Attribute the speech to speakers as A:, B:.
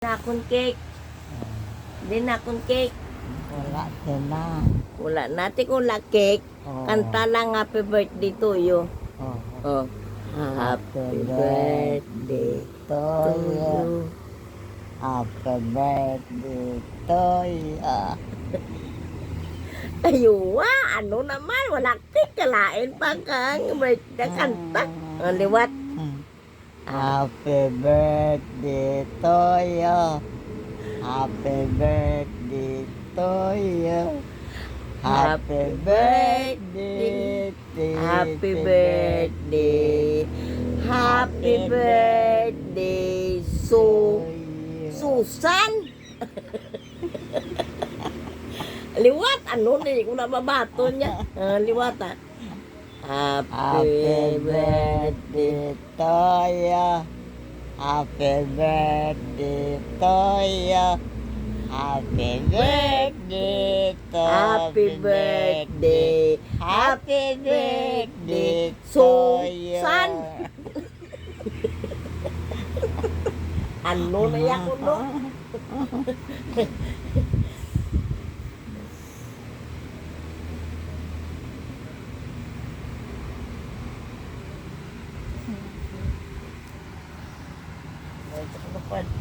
A: Na akong cake. Di na akong cake.
B: Wala na.
A: Wala natin kung la cake.
B: Oh.
A: Kanta lang happy birthday to you.
B: Oh.
A: Oh. Happy birthday
B: to
A: to
B: you.
A: you.
B: Happy birthday to you.
A: Ayuwa, ano naman, wala cake, kalain pa kang birthday kanta. Ang liwat.
B: Happy birthday to you. Happy birthday to you. Happy birthday.
A: Happy birthday. Happy birthday, Susan. Liwat, ano na, hindi ko na mabato niya. Liwat ah.
B: Happy birthday to you. Happy birthday to you. Happy birthday to
A: Happy birthday.
B: Happy birthday to you.
A: Susan. Ano na yan ko no? Ito